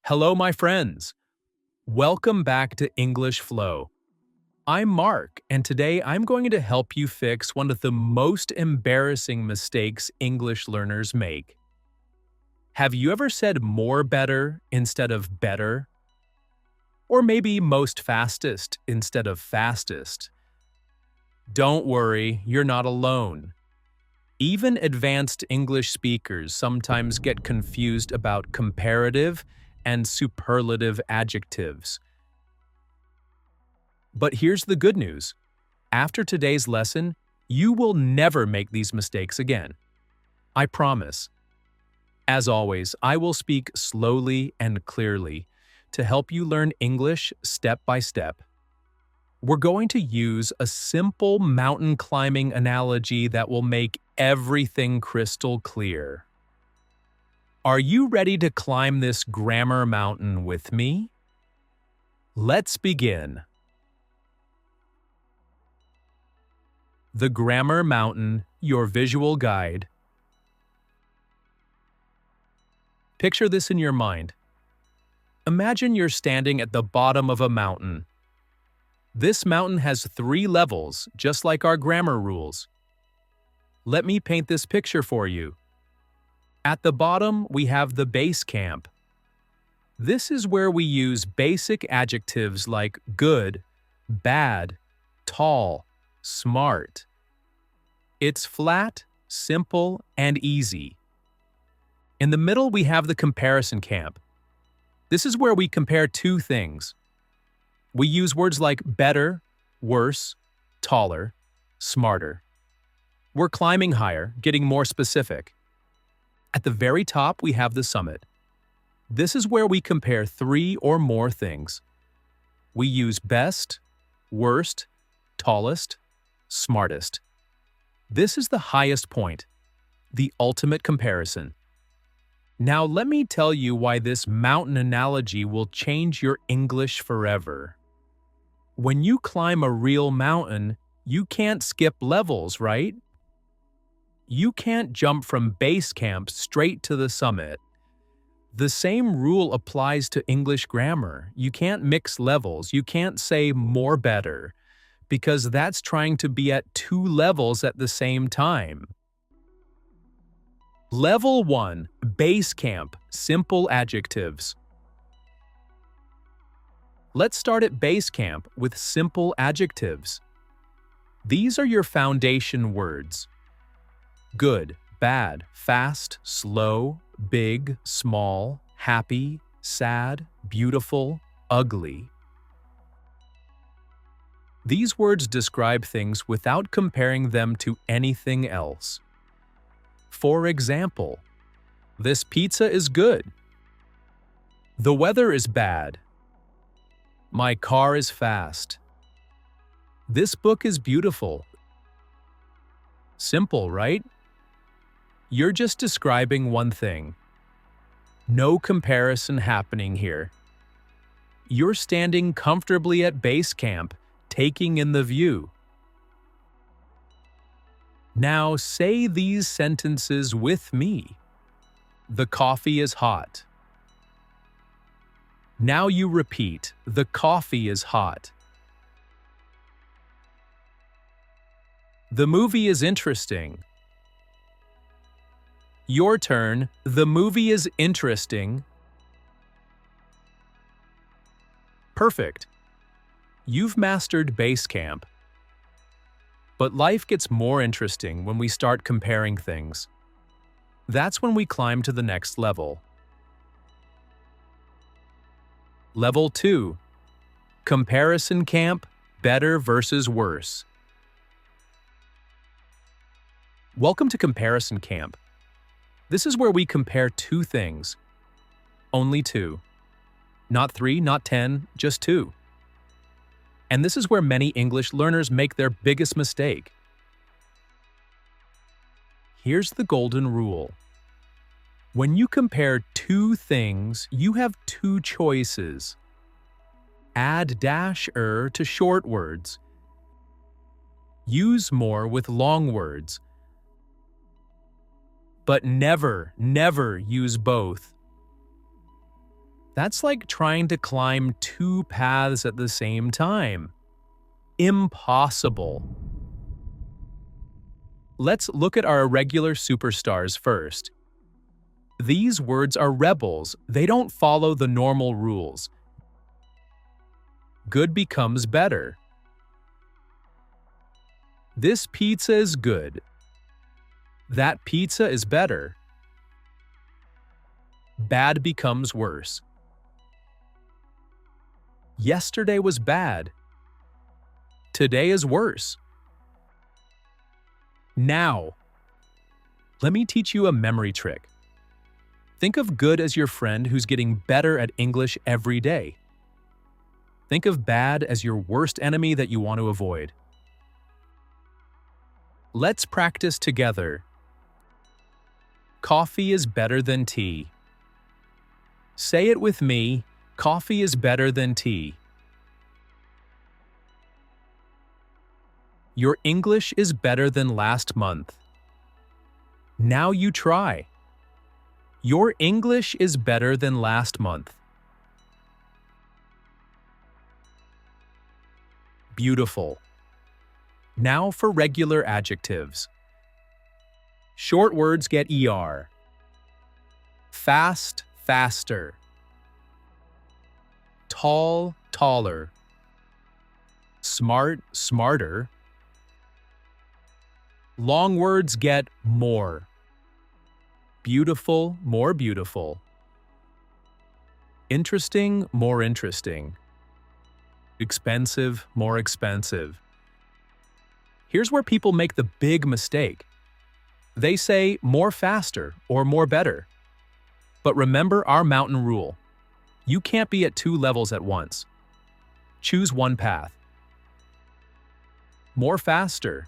Hello, my friends. Welcome back to English Flow. I'm Mark, and today I'm going to help you fix one of the most embarrassing mistakes English learners make. Have you ever said more better instead of better? Or maybe most fastest instead of fastest? Don't worry, you're not alone. Even advanced English speakers sometimes get confused about comparative and superlative adjectives. But here's the good news. After today's lesson, you will never make these mistakes again. I promise. As always, I will speak slowly and clearly to help you learn English step by step. We're going to use a simple mountain climbing analogy that will make everything crystal clear. Are you ready to climb this grammar mountain with me? Let's begin. The Grammar Mountain, your visual guide. Picture this in your mind. Imagine you're standing at the bottom of a mountain. This mountain has 3 levels, just like our grammar rules. Let me paint this picture for you. At the bottom, we have the base camp. This is where we use basic adjectives like good, bad, tall, smart. It's flat, simple, and easy. In the middle, we have the comparison camp. This is where we compare 2 things. We use words like better, worse, taller, smarter. We're climbing higher, getting more specific. At the very top, we have the summit. This is where we compare 3 or more things. We use best, worst, tallest, smartest. This is the highest point, the ultimate comparison. Now let me tell you why this mountain analogy will change your English forever. When you climb a real mountain, you can't skip levels, right? You can't jump from base camp straight to the summit. The same rule applies to English grammar. You can't mix levels. You can't say more better, because that's trying to be at 2 levels at the same time. Level 1, base camp, simple adjectives. Let's start at base camp with simple adjectives. These are your foundation words. Good, bad, fast, slow, big, small, happy, sad, beautiful, ugly. These words describe things without comparing them to anything else. For example, this pizza is good. The weather is bad. My car is fast. This book is beautiful. Simple, right? You're just describing one thing. No comparison happening here. You're standing comfortably at base camp, taking in the view. Now say these sentences with me. The coffee is hot. Now you repeat, the coffee is hot. The movie is interesting. Your turn, the movie is interesting. Perfect. You've mastered base camp. But life gets more interesting when we start comparing things. That's when we climb to the next level. Level 2. Comparison camp, better versus worse. Welcome to comparison camp. This is where we compare 2 things. Only 2. Not 3, not 10, just 2. And this is where many English learners make their biggest mistake. Here's the golden rule. When you compare 2 things, you have 2 choices. Add dash-er to short words. Use more with long words. But never use both. That's like trying to climb two paths at the same time. Impossible. Let's look at our irregular superstars first. These words are rebels. They don't follow the normal rules. Good becomes better. This pizza is good. That pizza is better. Bad becomes worse. Yesterday was bad. Today is worse. Now, let me teach you a memory trick. Think of good as your friend who's getting better at English every day. Think of bad as your worst enemy that you want to avoid. Let's practice together. Coffee is better than tea. Say it with me. Coffee is better than tea. Your English is better than last month. Now you try. Your English is better than last month. Beautiful. Now for regular adjectives. Short words get ER. Fast, faster. Tall, taller. Smart, smarter. Long words get more. Beautiful, more beautiful. Interesting, more interesting. Expensive, more expensive. Here's where people make the big mistake. They say more faster or more better. But remember our mountain rule. You can't be at two levels at once. Choose one path. More faster.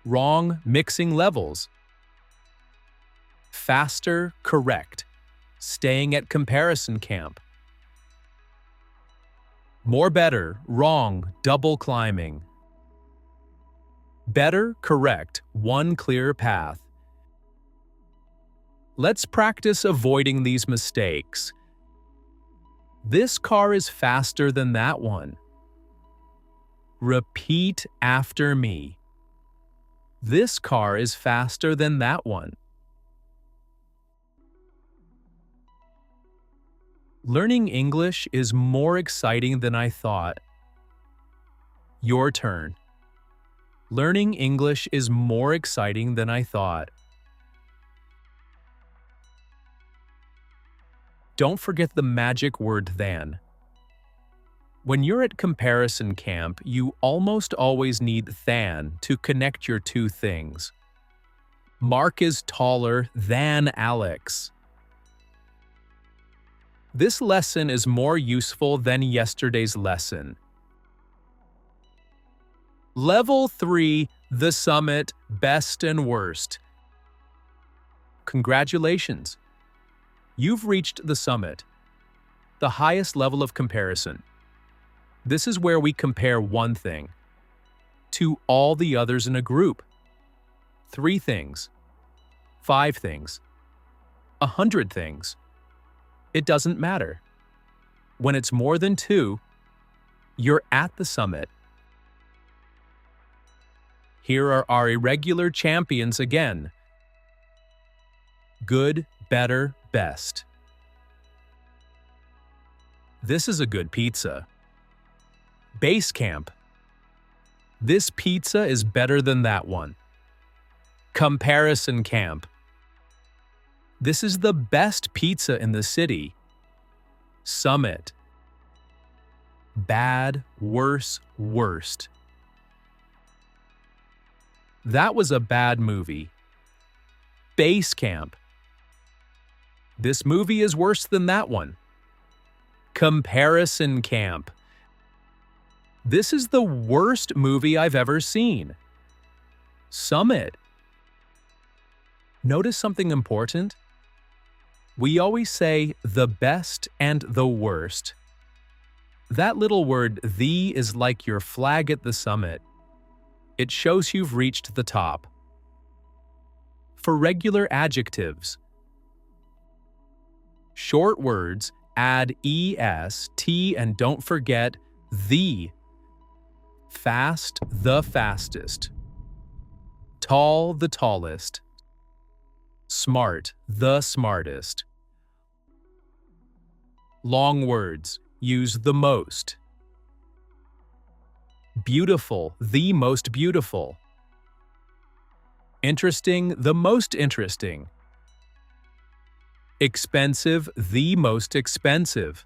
Wrong, mixing levels. Faster, correct. Staying at comparison camp. More better, wrong, double climbing. Better, correct, one clear path. Let's practice avoiding these mistakes. This car is faster than that one. Repeat after me. This car is faster than that one. Learning English is more exciting than I thought. Your turn. Learning English is more exciting than I thought. Don't forget the magic word than. When you're at comparison camp, you almost always need than to connect your two things. Mark is taller than Alex. This lesson is more useful than yesterday's lesson. Level 3, the summit, best and worst. Congratulations! You've reached the summit, the highest level of comparison. This is where we compare one thing to all the others in a group. 3 things, 5 things, 100 things. It doesn't matter. When it's more than 2, you're at the summit. Here are our irregular champions again. Good, better, best. This is a good pizza. Base camp. This pizza is better than that one. Comparison camp. This is the best pizza in the city. Summit. Bad, worse, worst. That was a bad movie. Base camp. This movie is worse than that one. Comparison camp. This is the worst movie I've ever seen. Summit. Notice something important? We always say the best and the worst. That little word "the" is like your flag at the summit. It shows you've reached the top. For regular adjectives. Short words, add ES, T, and don't forget the. Fast, the fastest. Tall, the tallest. Smart, the smartest. Long words, use the most. Beautiful, the most beautiful. Interesting, the most interesting. Expensive, the most expensive.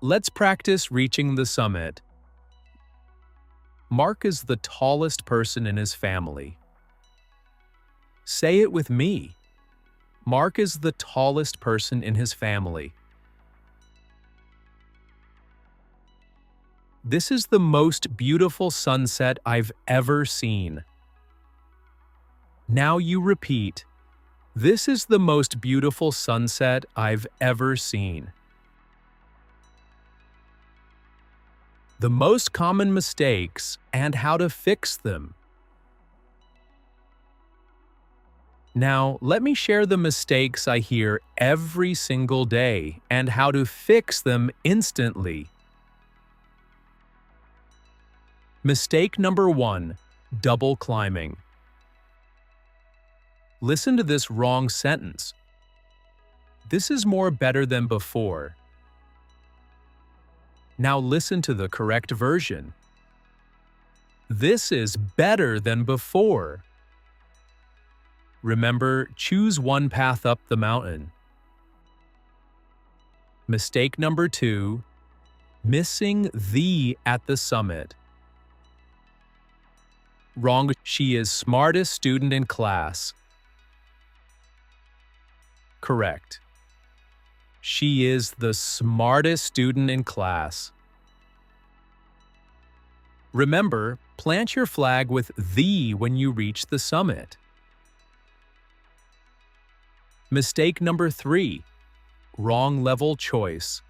Let's practice reaching the summit. Mark is the tallest person in his family. Say it with me. Mark is the tallest person in his family. This is the most beautiful sunset I've ever seen. Now you repeat. This is the most beautiful sunset I've ever seen. The most common mistakes and how to fix them. Now, let me share the mistakes I hear every single day and how to fix them instantly. Mistake number 1, double climbing. Listen to this wrong sentence. This is more better than before. Now listen to the correct version. This is better than before. Remember, choose one path up the mountain. Mistake number 2, missing the at the summit. Wrong. She is smartest student in class. Correct. She is the smartest student in class. Remember, plant your flag with the when you reach the summit. Mistake number 3, wrong level choice.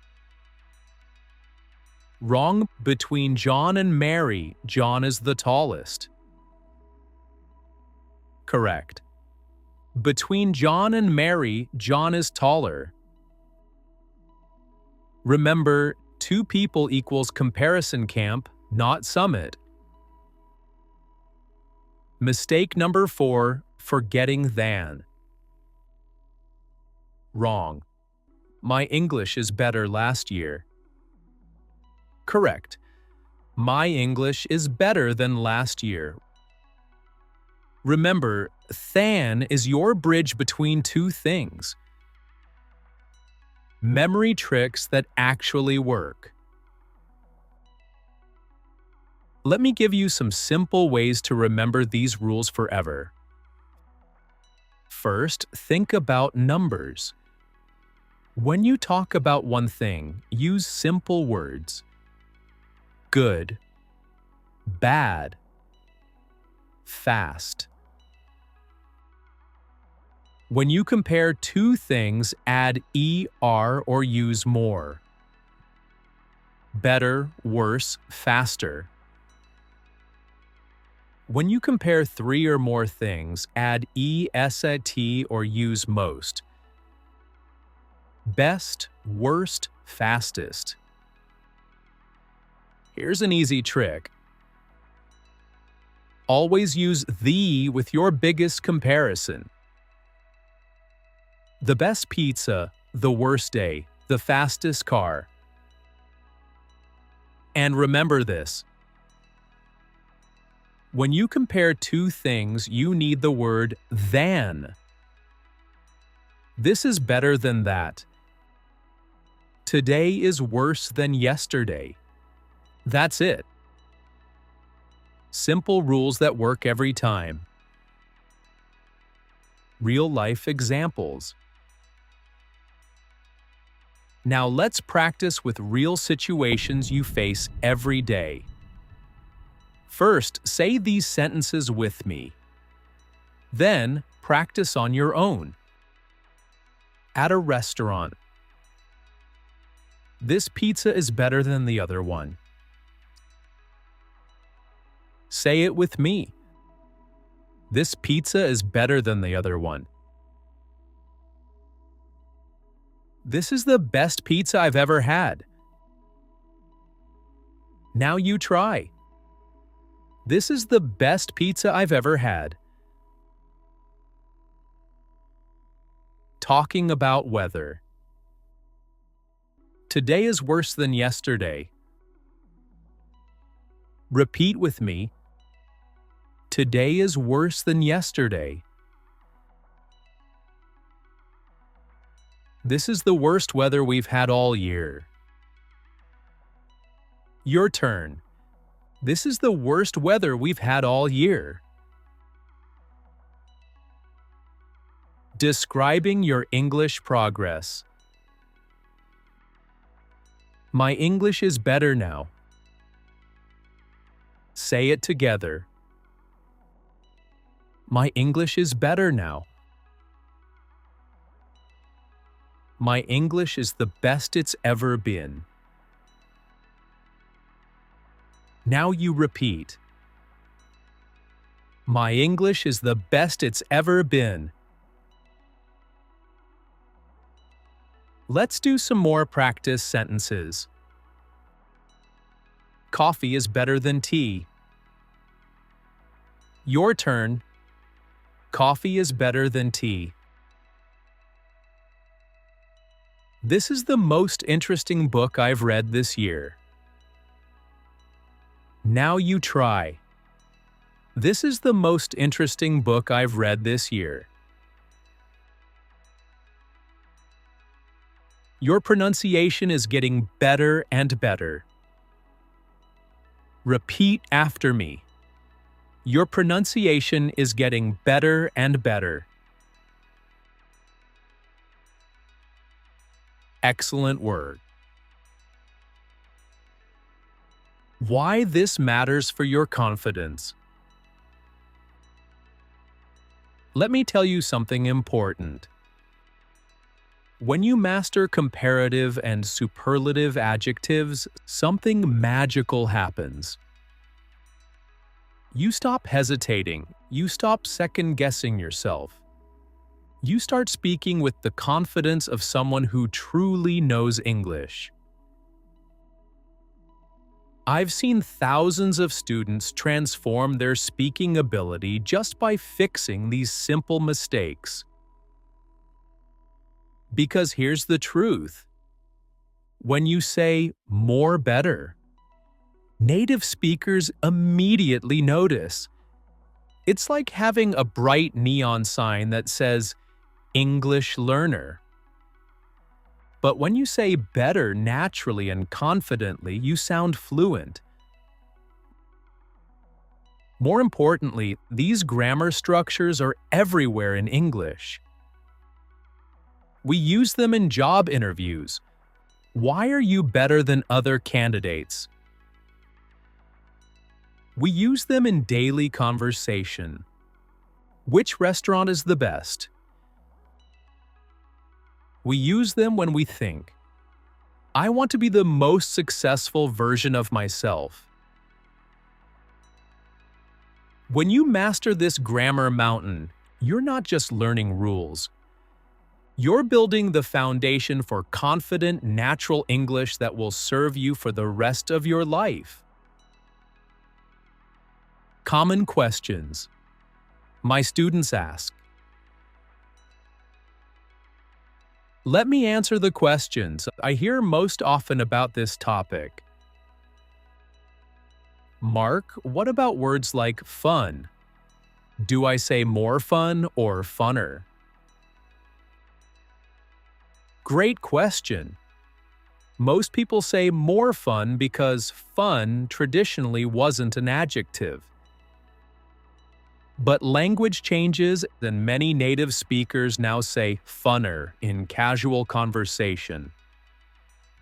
Wrong. Between John and Mary, John is the tallest. Correct. Between John and Mary, John is taller. Remember, 2 people equals comparison camp, not summit. Mistake number 4, forgetting than. Wrong. My English is better last year. Correct. My English is better than last year. Remember, than is your bridge between 2 things. Memory tricks that actually work. Let me give you some simple ways to remember these rules forever. First, think about numbers. When you talk about one thing, use simple words. Good, bad, fast. When you compare 2 things, add ER or use more. Better, worse, faster. When you compare 3 or more things, add EST or use most. Best, worst, fastest. Here's an easy trick. Always use the with your biggest comparison. The best pizza, the worst day, the fastest car. And remember this. When you compare 2 things, you need the word than. This is better than that. Today is worse than yesterday. That's it. Simple rules that work every time. Real-life examples. Now let's practice with real situations you face every day. First, say these sentences with me. Then, practice on your own. At a restaurant. This pizza is better than the other one. Say it with me. This pizza is better than the other one. This is the best pizza I've ever had. Now you try. This is the best pizza I've ever had. Talking about weather. Today is worse than yesterday. Repeat with me. Today is worse than yesterday. This is the worst weather we've had all year. Your turn. This is the worst weather we've had all year. Describing your English progress. My English is better now. Say it together. My English is better now. My English is the best it's ever been. Now you repeat. My English is the best it's ever been. Let's do some more practice sentences. Coffee is better than tea. Your turn. Coffee is better than tea. This is the most interesting book I've read this year. Now you try. This is the most interesting book I've read this year. Your pronunciation is getting better and better. Repeat after me. Your pronunciation is getting better and better. Excellent work. Why this matters for your confidence. Let me tell you something important. When you master comparative and superlative adjectives, something magical happens. You stop hesitating. You stop second-guessing yourself. You start speaking with the confidence of someone who truly knows English. I've seen thousands of students transform their speaking ability just by fixing these simple mistakes. Because here's the truth. When you say more better, native speakers immediately notice. It's like having a bright neon sign that says, English learner. But when you say better naturally and confidently, you sound fluent. More importantly, these grammar structures are everywhere in English. We use them in job interviews. Why are you better than other candidates? We use them in daily conversation. Which restaurant is the best? We use them when we think, I want to be the most successful version of myself. When you master this grammar mountain, you're not just learning rules. You're building the foundation for confident, natural English that will serve you for the rest of your life. Common questions. My students ask. Let me answer the questions I hear most often about this topic. Mark, what about words like fun? Do I say more fun or funner? Great question. Most people say more fun because fun traditionally wasn't an adjective. But language changes and many native speakers now say funner in casual conversation.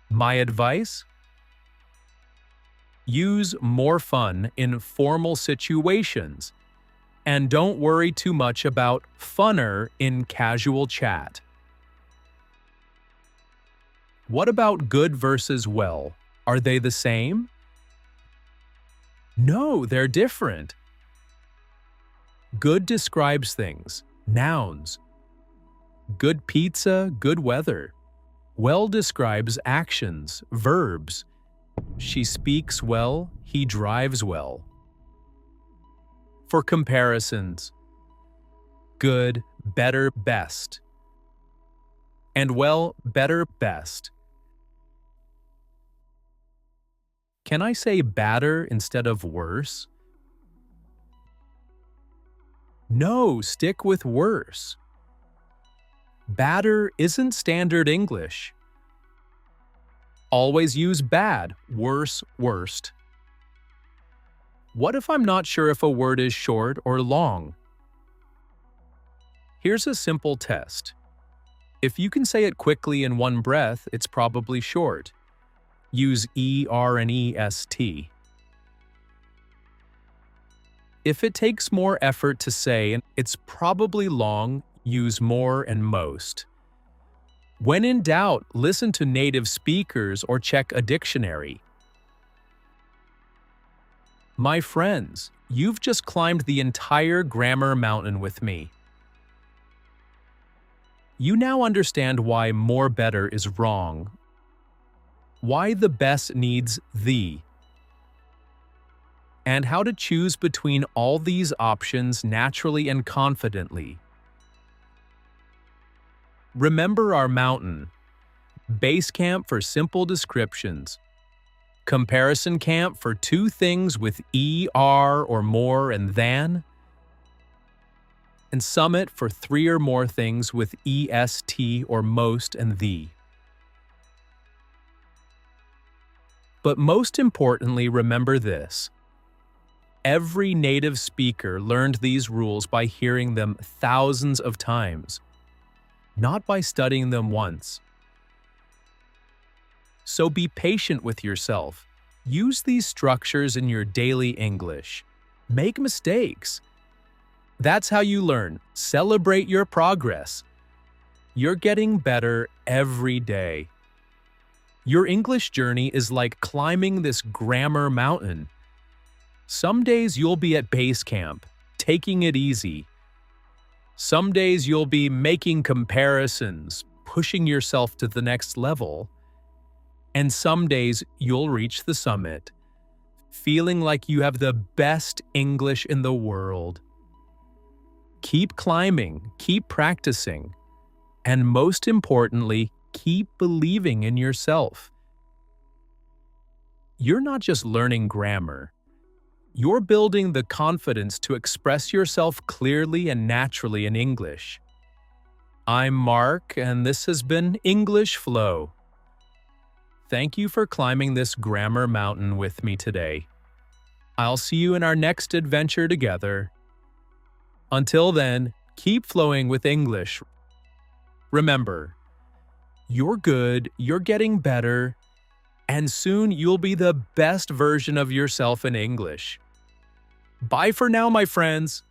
My advice? Use more fun in formal situations and don't worry too much about funner in casual chat. What about good versus well? Are they the same? No, they're different. Good describes things, nouns. Good pizza, good weather. Well describes actions, verbs. She speaks well, he drives well. For comparisons, good, better, best. And well, better, best. Can I say badder instead of worse? No, stick with worse. Badder isn't standard English. Always use bad, worse, worst. What if I'm not sure if a word is short or long? Here's a simple test. If you can say it quickly in one breath, it's probably short. Use ER and EST. If it takes more effort to say, it's probably long, use more and most. When in doubt, listen to native speakers or check a dictionary. My friends, you've just climbed the entire grammar mountain with me. You now understand why more better is wrong, why the best needs the, and how to choose between all these options naturally and confidently. Remember our mountain: base camp for simple descriptions, comparison camp for two things with ER or more and than, and summit for three or more things with EST or most and the. But most importantly, remember this: every native speaker learned these rules by hearing them thousands of times, not by studying them once. So be patient with yourself. Use these structures in your daily English. Make mistakes. That's how you learn. Celebrate your progress. You're getting better every day. Your English journey is like climbing this grammar mountain. Some days you'll be at base camp, taking it easy. Some days you'll be making comparisons, pushing yourself to the next level. And some days you'll reach the summit, feeling like you have the best English in the world. Keep climbing, keep practicing, and most importantly, keep believing in yourself. You're not just learning grammar. You're building the confidence to express yourself clearly and naturally in English. I'm Mark, and this has been English Flow. Thank you for climbing this grammar mountain with me today. I'll see you in our next adventure together. Until then, keep flowing with English. Remember, you're good, you're getting better, and soon you'll be the best version of yourself in English. Bye for now, my friends.